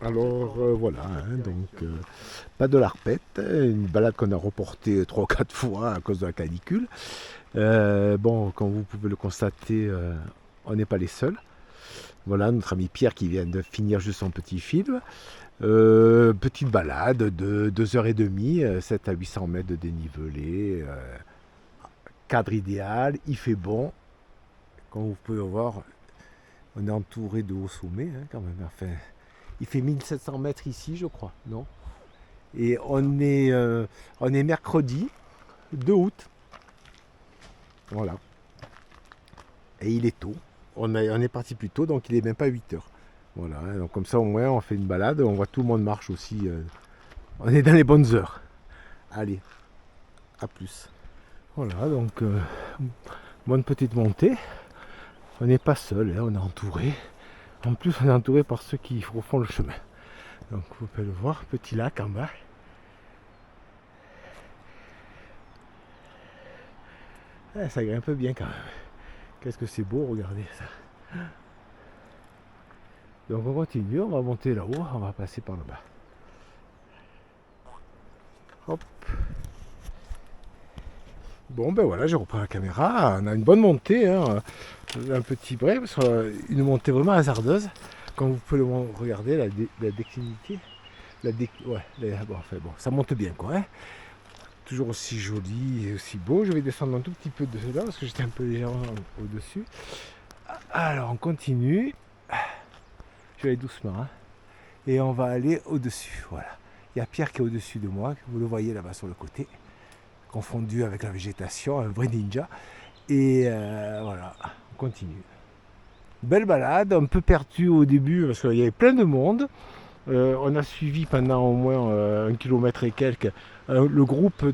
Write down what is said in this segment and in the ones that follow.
Alors voilà, hein, donc pas de l'Arpette, une balade qu'on a reportée 3 ou 4 fois à cause de la canicule. Bon, comme vous pouvez le constater, on n'est pas les seuls. Voilà, notre ami Pierre qui vient de finir juste son petit film. Petite balade de 2h30, 7 à 800 mètres de dénivelé. Cadre idéal, il fait bon. Comme vous pouvez voir, on est entouré de hauts sommets hein, quand même. Enfin, il fait 1700 mètres ici, je crois, non? Et on est mercredi 2 août. Voilà. Et il est tôt. On est parti plus tôt, donc il est même pas 8 heures. Voilà. Hein, donc comme ça, au moins, on fait une balade. On voit tout le monde marche aussi. On est dans les bonnes heures. Allez, à plus. Voilà, donc bonne petite montée. On n'est pas seul, hein, on est entouré. En plus, on est entouré par ceux qui refont le chemin. Donc vous pouvez le voir, petit lac en bas. Ah, ça grimpe bien quand même. Qu'est-ce que c'est beau, regardez ça. Donc on continue, on va monter là-haut, on va passer par là-bas. Hop. Bon ben voilà, j'ai repris la caméra, on a une bonne montée, hein. Un petit break, une montée vraiment hasardeuse. Comme vous pouvez le regarder, la déclinité. Bon, ça monte bien quoi. Hein. Toujours aussi joli et aussi beau. Je vais descendre un tout petit peu de là parce que j'étais un peu légèrement au-dessus. Alors on continue. Je vais aller doucement. Hein. Et on va aller au-dessus. Voilà. Il y a Pierre qui est au-dessus de moi. Vous le voyez là-bas sur le côté. Confondu avec la végétation. Un vrai ninja. Et voilà. On continue. Belle balade. Un peu perdu au début parce qu'il y avait plein de monde. On a suivi pendant au moins 1 kilomètre et quelques le groupe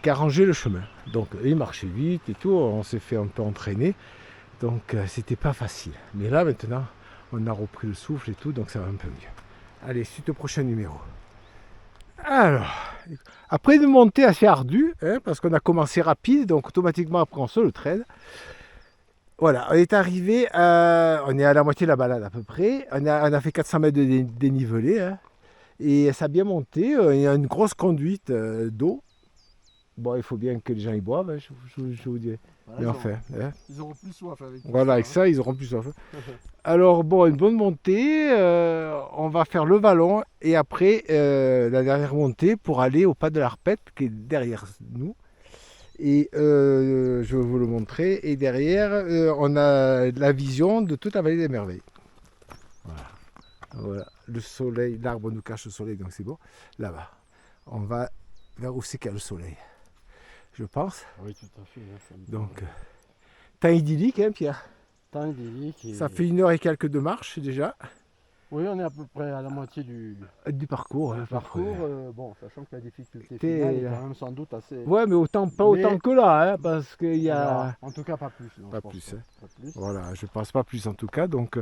qui a rangé le chemin. Donc il marchait vite et tout, on s'est fait un peu entraîner. Donc c'était pas facile. Mais là maintenant, on a repris le souffle et tout, donc ça va un peu mieux. Allez, suite au prochain numéro. Alors, après une montée assez ardue, hein, parce qu'on a commencé rapide, donc automatiquement après on se le traîne. Voilà, on est arrivé, on est à la moitié de la balade à peu près. On a fait 400 mètres de dénivelé. Hein, et ça a bien monté. Il y a une grosse conduite d'eau. Bon, il faut bien que les gens y boivent, hein, je vous dis. Voilà, Mais enfin, hein. ils auront plus soif avec tout Voilà, ça. avec ça, ils auront plus soif. Alors, bon, une bonne montée. On va faire le vallon et après la dernière montée pour aller au pas de l'Arpette qui est derrière nous. Et je vais vous le montrer. Et derrière, on a la vision de toute la vallée des merveilles. Voilà. Voilà. Le soleil, l'arbre nous cache le soleil, donc c'est beau. Là-bas. On va vers où c'est qu'il y a le soleil. Je pense. Oui, tout à fait. Hein, Donc, temps idyllique, hein, Pierre. temps idyllique. Et... Ça fait 1 heure et quelques de marche déjà. Oui, on est à peu près à la moitié du parcours. du Hein, parcours. Bon, sachant que la difficulté T'es- finale est quand même sans doute assez. Ouais, mais pas autant que là, hein, parce qu'il y a. Alors, en tout cas, pas plus. Non, Pas je pense plus, pas. hein. Pas plus. Voilà, je pense pas plus en tout cas. Donc,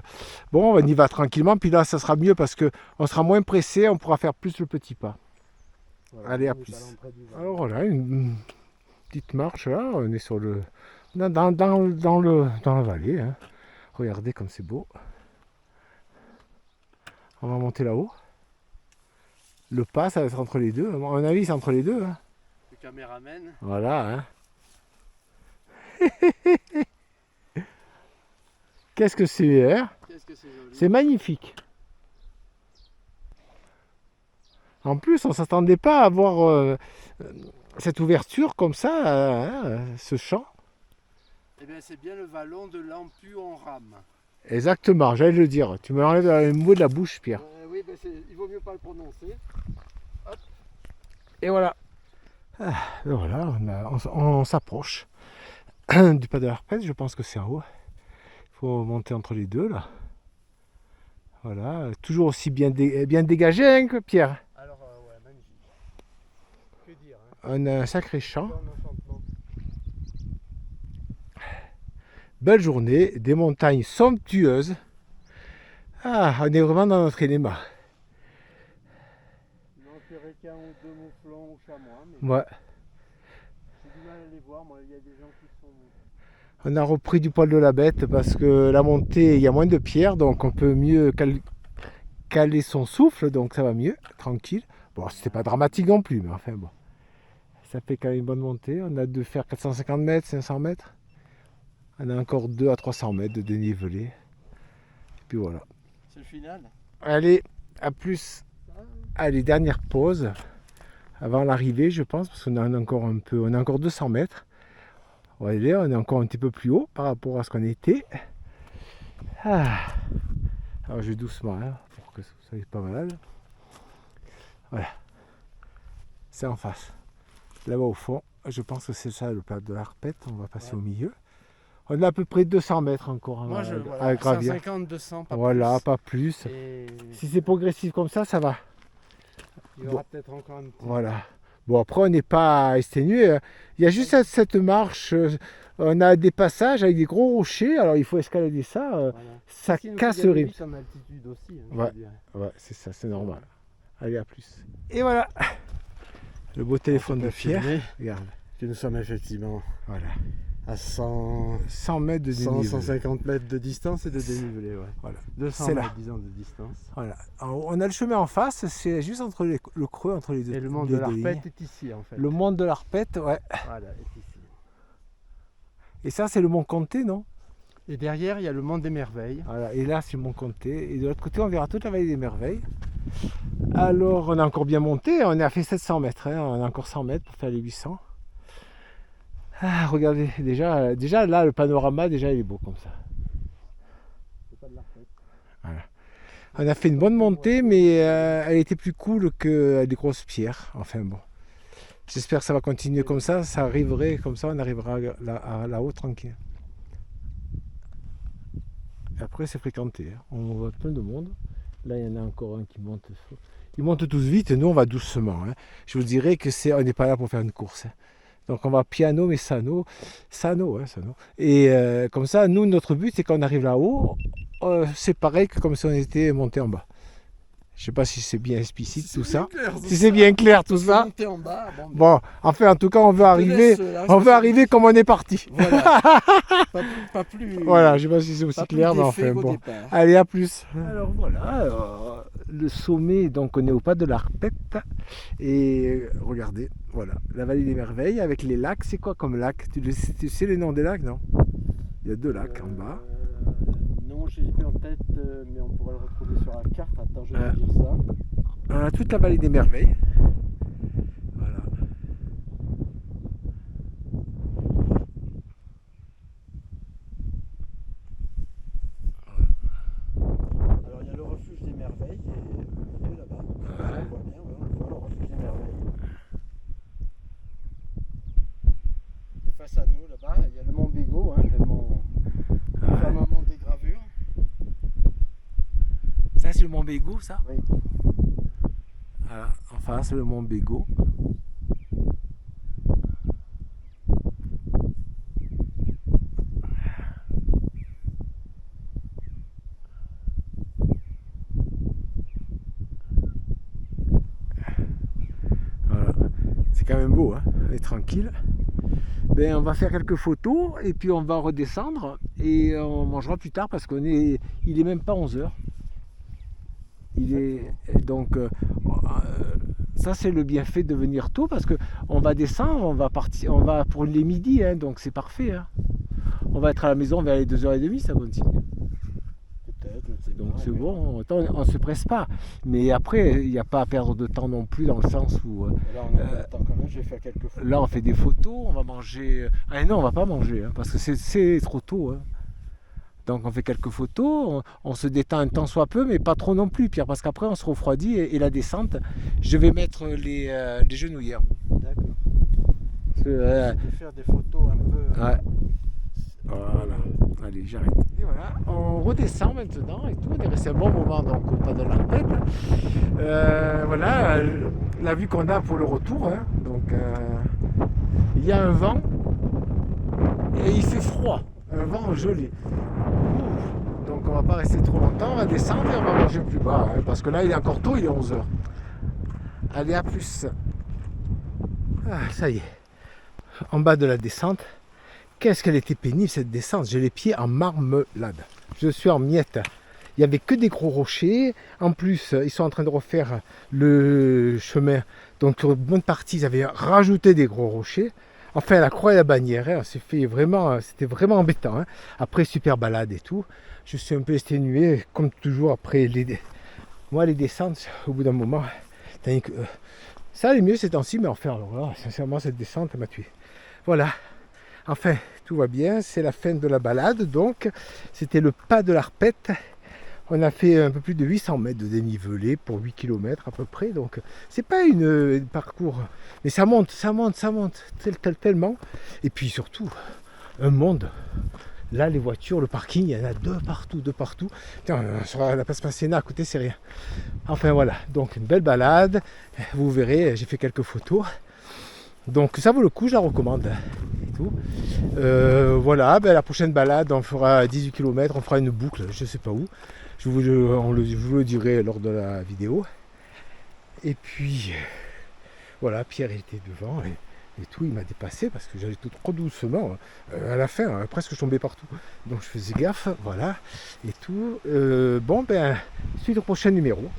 bon, on y va tranquillement. Puis là, ça sera mieux parce qu'on sera moins pressé, on pourra faire plus le petit pas. Voilà, Allez, à on est plus. l'entrée du vallon. Alors voilà, une petite marche là. On est sur le. Dans la vallée. Hein. Regardez comme c'est beau. On va monter là-haut. Le pas, ça va être entre les deux. À mon avis, c'est entre les deux. Hein. Le caméraman. Voilà. Hein. Qu'est-ce que c'est hein? Qu'est-ce que c'est joli. C'est magnifique. En plus, on ne s'attendait pas à avoir cette ouverture comme ça, ce champ. Eh bien, c'est bien le vallon de l'Ampu en rame. Exactement, j'allais le dire. Tu me l'enlèves le mot de la bouche, Pierre. Oui, ben il vaut mieux pas le prononcer. Et voilà. Ah, et voilà, on s'approche du pas de l'Arpette. Je pense que c'est en haut. Il faut monter entre les deux, là. Voilà, toujours aussi bien dégagé, hein, que Pierre. Alors, ouais, magnifique. Que dire hein. On a un sacré champ. Dans l'enchantement. Belle journée, des montagnes somptueuses. Ah, on est vraiment dans notre élément. Il manquerait qu'un ou deux mouflons ou chamois, mais Ouais. j'ai du mal à les voir. Moi, il y a des gens qui sont. On a repris du poil de la bête parce que la montée, il y a moins de pierres, donc on peut mieux calé son souffle, donc ça va mieux, tranquille. Bon, c'était pas dramatique non plus, mais enfin bon. Ça fait quand même une bonne montée. On a de faire 450 mètres, 500 mètres. On a encore 2 à 300 mètres de dénivelé. Et puis voilà. C'est le final. Allez, à plus. Allez, dernière pause. Avant l'arrivée, je pense, parce qu'on a encore un peu. On a encore 200 mètres. On va aller, on est encore un petit peu plus haut par rapport à ce qu'on était. Ah. Alors je vais doucement, hein, pour que vous ne soyez pas malade. Voilà. C'est en face. Là-bas au fond, je pense que c'est ça le plat de l'Arpette. On va passer au milieu. On a à peu près 200 mètres encore Moi, à gravir. 150, 200, pas voilà, plus. pas plus. Et Si c'est progressif comme ça va. il y aura peut-être encore un petit. Voilà. Bon, après, on n'est pas exténué. Il y a juste cette marche. On a des passages avec des gros rochers. Alors, il faut escalader ça. Voilà. Ça Si casse nous le fait rythme. gagner vite en altitude aussi, hein, Ouais. je dirais. Ouais, c'est ça, c'est normal. Allez, à plus. Et voilà. Le beau téléphone de Pierre. Regarde. Que nous sommes effectivement Voilà. à 100, 100 mètres de 100, dénivelé. 150 mètres de distance et de dénivelé. Ouais. Voilà. 200 C'est mètres, là. disons, de distance. Voilà. Alors, on a le chemin en face. C'est juste entre le creux entre les deux. Et le monde les de deux lignes. l'Arpette est ici, en fait. Le mont de l'Arpette, ouais. Voilà, est ici. Et ça, c'est le mont Comté, non? Et derrière, il y a le monde des merveilles. Voilà. Et là, c'est le mont Comté. Et de l'autre côté, on verra toute la vallée des merveilles. Alors, on a encore bien monté. On a fait 700 mètres. Hein. On a encore 100 mètres pour faire les 800. Ah, regardez, déjà là, le panorama, déjà, il est beau comme ça. C'est pas de l'Arpette. Voilà. On a fait une bonne montée, mais elle était plus cool que des grosses pierres. Enfin bon. J'espère que ça va continuer comme ça. Ça arriverait comme ça, on arrivera là-haut tranquille. Et après, c'est fréquenté. Hein. On voit plein de monde. Là, il y en a encore un qui monte. Ils montent tous vite et nous, on va doucement. Hein. Je vous dirais que on n'est pas là pour faire une course. Hein. Donc on va piano mais sano. Sano. Et comme ça, nous, notre but, c'est quand on arrive là-haut, c'est pareil que comme si on était monté en bas. Je ne sais pas si c'est bien explicite tout ça. Si c'est bien clair tout ça. Monter en bas, Bon, enfin, en tout cas, on veut arriver comme on est parti. Voilà. pas plus. Voilà, je ne sais pas si c'est aussi pas plus clair, mais d'effet enfin qu'au bon. départ. Allez, à plus. Alors voilà, le sommet, donc on est au pas de l'Arpette. Et regardez, voilà, la vallée des merveilles avec les lacs. C'est quoi comme lac? Tu sais les noms des lacs, non? Il y a 2 lacs en bas. Non, je n'ai plus en tête, mais on pourrait le retrouver sur la carte. Attends, je vais te dire ça. On a toute la vallée des merveilles. Voilà. Alors, il y a le refuge des merveilles qui est là-bas. On voit bien, on voit le refuge des merveilles. Et face à nous, là-bas, il y a le mont Bégaud, hein, le fameux mont des gravures. Ça, c'est le mont Bégaud, ça? Oui. Voilà, en face, le mont Bégaud. Voilà, c'est quand même beau, hein, on est tranquille. Ben, on va faire quelques photos et puis on va redescendre et on mangera plus tard parce il est même pas 11h. Donc ça c'est le bienfait de venir tôt parce que on va descendre, on va pour les midis, hein, donc c'est parfait. Hein. On va être à la maison vers les 2h30, ça continue. Peut-être, Donc c'est bon, on ne se presse pas. Mais après, il n'y a pas à perdre de temps non plus dans le sens où... Là, on attend quand même, je vais faire quelques photos. Là, on fait des photos, on va manger... Ah non, on va pas manger, hein, parce que c'est trop tôt. Hein. Donc on fait quelques photos, on se détend un temps soit peu, mais pas trop non plus, Pierre, parce qu'après on se refroidit et la descente, je vais mettre les genouillères. D'accord. Je vais faire des photos un peu... Ouais. Voilà. Allez, j'arrête. Et voilà, on redescend maintenant et tout. On est resté un bon moment donc au pas de l'Arpette. Voilà la vue qu'on a pour le retour. Hein. Donc il y a un vent et il fait froid. Un vent gelé. Donc on va pas rester trop longtemps. On va descendre et on va manger plus bas. Hein, parce que là il est encore tôt, il est 11h. Allez, à plus. Ah, ça y est. En bas de la descente. Qu'est-ce qu'elle était pénible cette descente, j'ai les pieds en marmelade. Je suis en miettes. il n'y avait que des gros rochers. En plus, ils sont en train de refaire le chemin. Donc, sur une bonne partie, ils avaient rajouté des gros rochers. Enfin, la croix et la bannière, hein, c'était vraiment embêtant. Hein. Après, super balade et tout. Je suis un peu exténué, comme toujours, après les descentes, au bout d'un moment. Ça allait mieux ces temps-ci, mais enfin, alors là, sincèrement, cette descente m'a tué. Voilà. Enfin, tout va bien. C'est la fin de la balade, donc. C'était le pas de l'Arpette. On a fait un peu plus de 800 mètres de dénivelé pour 8 km à peu près. Donc, c'est pas un parcours. Mais ça monte tellement. Et puis surtout, un monde. Là, les voitures, le parking, il y en a deux partout. Tiens, sur la place Masséna à côté, c'est rien. Enfin voilà, donc une belle balade. Vous verrez, j'ai fait quelques photos. Donc ça vaut le coup, je la recommande. Et tout. Voilà, la prochaine balade, on fera 18 km, on fera une boucle, je sais pas où. Je vous le dirai lors de la vidéo. Et puis, voilà, Pierre était devant et tout, il m'a dépassé parce que j'allais tout trop doucement. À la fin, presque je tombais partout. Donc je faisais gaffe, voilà, et tout. Suite au prochain numéro.